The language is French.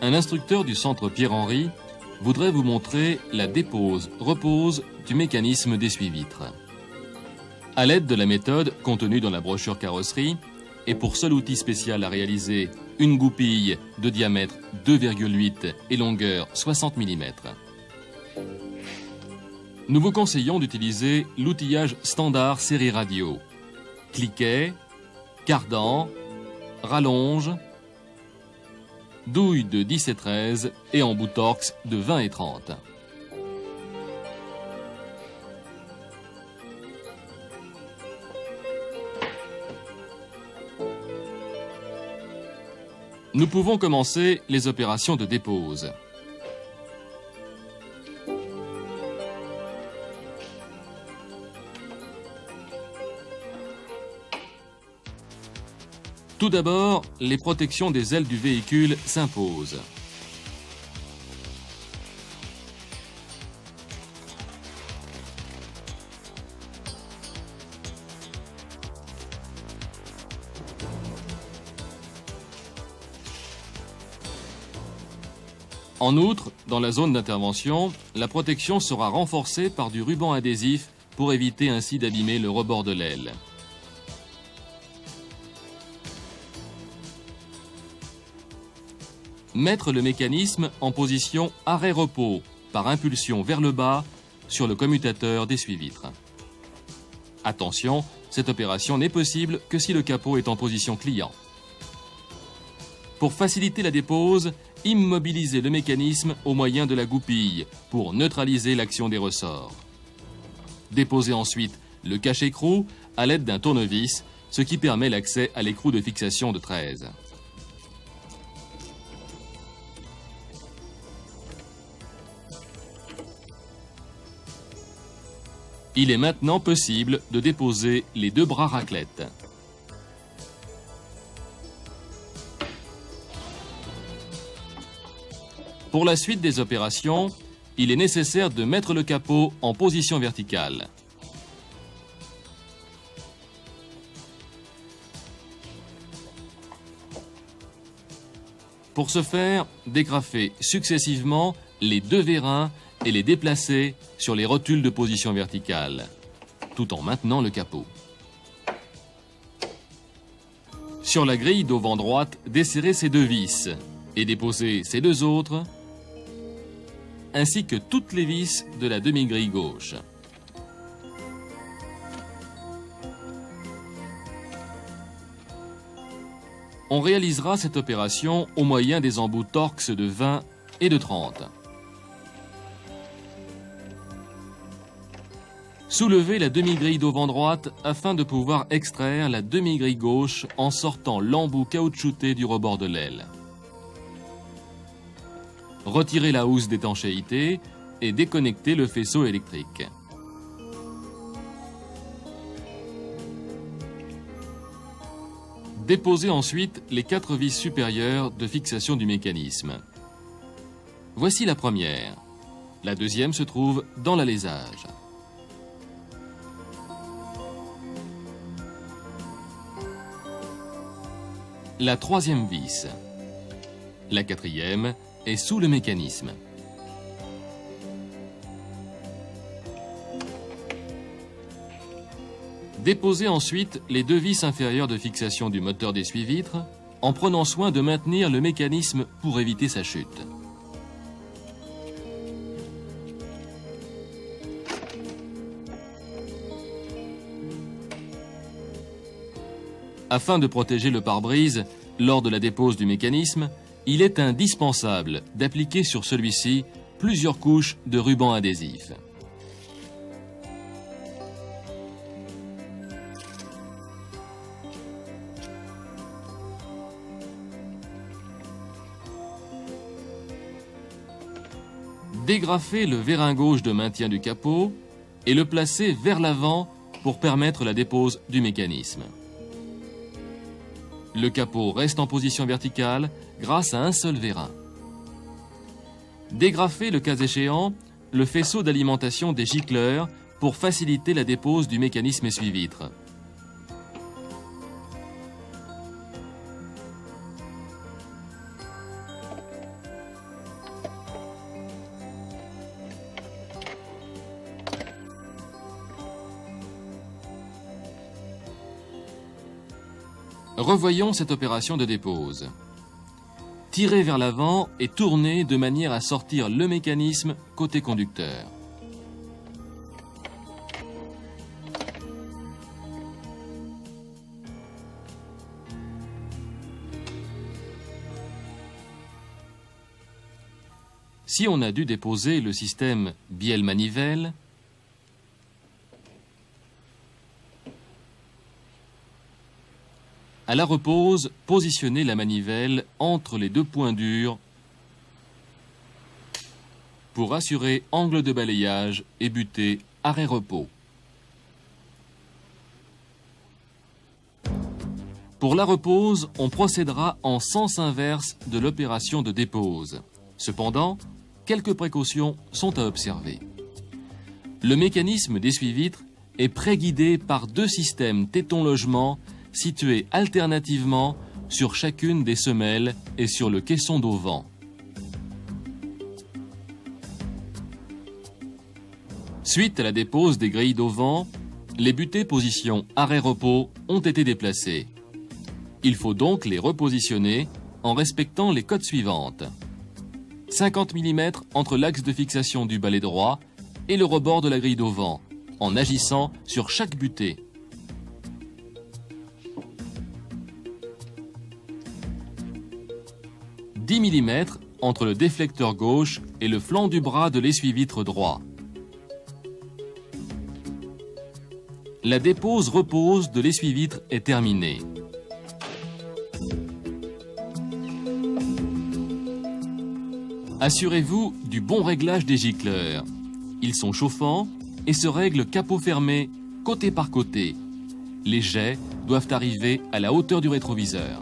un instructeur du centre Pierre-Henry voudrait vous montrer la dépose-repose du mécanisme d'essuie-vitre. À l'aide de la méthode contenue dans la brochure carrosserie, et pour seul outil spécial à réaliser une goupille de diamètre 2,8 et longueur 60 mm. Nous vous conseillons d'utiliser l'outillage standard série radio. Cliquet, cardan, rallonge, douille de 10 et 13 et embout Torx de 20 et 30. Nous pouvons commencer les opérations de dépose. Tout d'abord, les protections des ailes du véhicule s'imposent. En outre, dans la zone d'intervention, la protection sera renforcée par du ruban adhésif pour éviter ainsi d'abîmer le rebord de l'aile. Mettre le mécanisme en position arrêt-repos par impulsion vers le bas sur le commutateur d'essuie-vitre. Attention, cette opération n'est possible que si le capot est en position client. Pour faciliter la dépose, immobilisez le mécanisme au moyen de la goupille pour neutraliser l'action des ressorts. Déposez ensuite le cache-écrou à l'aide d'un tournevis, ce qui permet l'accès à l'écrou de fixation de 13. Il est maintenant possible de déposer les deux bras raclettes. Pour la suite des opérations, il est nécessaire de mettre le capot en position verticale. Pour ce faire, dégrafez successivement les deux vérins et les déplacer sur les rotules de position verticale, tout en maintenant le capot. Sur la grille d'auvent droite, desserrez ces deux vis et déposez ces deux autres, ainsi que toutes les vis de la demi-grille gauche. On réalisera cette opération au moyen des embouts Torx de 20 et de 30. Soulevez la demi-grille d'auvent droite afin de pouvoir extraire la demi-grille gauche en sortant l'embout caoutchouté du rebord de l'aile. Retirez la housse d'étanchéité et déconnectez le faisceau électrique. Déposez ensuite les 4 vis supérieures de fixation du mécanisme. Voici la première. La deuxième se trouve dans l'alésage. La troisième vis. La quatrième est sous le mécanisme. Déposez ensuite les 2 vis inférieures de fixation du moteur d'essuie-vitre en prenant soin de maintenir le mécanisme pour éviter sa chute. Afin de protéger le pare-brise lors de la dépose du mécanisme, il est indispensable d'appliquer sur celui-ci plusieurs couches de ruban adhésif. Dégrafez le vérin gauche de maintien du capot et le placez vers l'avant pour permettre la dépose du mécanisme. Le capot reste en position verticale grâce à un seul vérin. Dégrafez, le cas échéant, le faisceau d'alimentation des gicleurs pour faciliter la dépose du mécanisme essuie-vitre. Revoyons cette opération de dépose. Tirez vers l'avant et tournez de manière à sortir le mécanisme côté conducteur. Si on a dû déposer le système bielle-manivelle, à la repose, positionnez la manivelle entre les deux points durs pour assurer angle de balayage et butée arrêt-repos. Pour la repose, on procédera en sens inverse de l'opération de dépose. Cependant, quelques précautions sont à observer. Le mécanisme d'essuie-vitre est préguidé par deux systèmes téton-logement situés alternativement sur chacune des semelles et sur le caisson d'auvent. Suite à la dépose des grilles d'auvent, les butées position arrêt-repos ont été déplacées. Il faut donc les repositionner en respectant les codes suivantes. 50 mm entre l'axe de fixation du balai droit et le rebord de la grille d'auvent, en agissant sur chaque butée. « 10 mm entre le déflecteur gauche et le flanc du bras de l'essuie-vitre droit. La dépose-repose de l'essuie-vitre est terminée. Assurez-vous du bon réglage des gicleurs. Ils sont chauffants et se règlent capot fermé, côté par côté. Les jets doivent arriver à la hauteur du rétroviseur.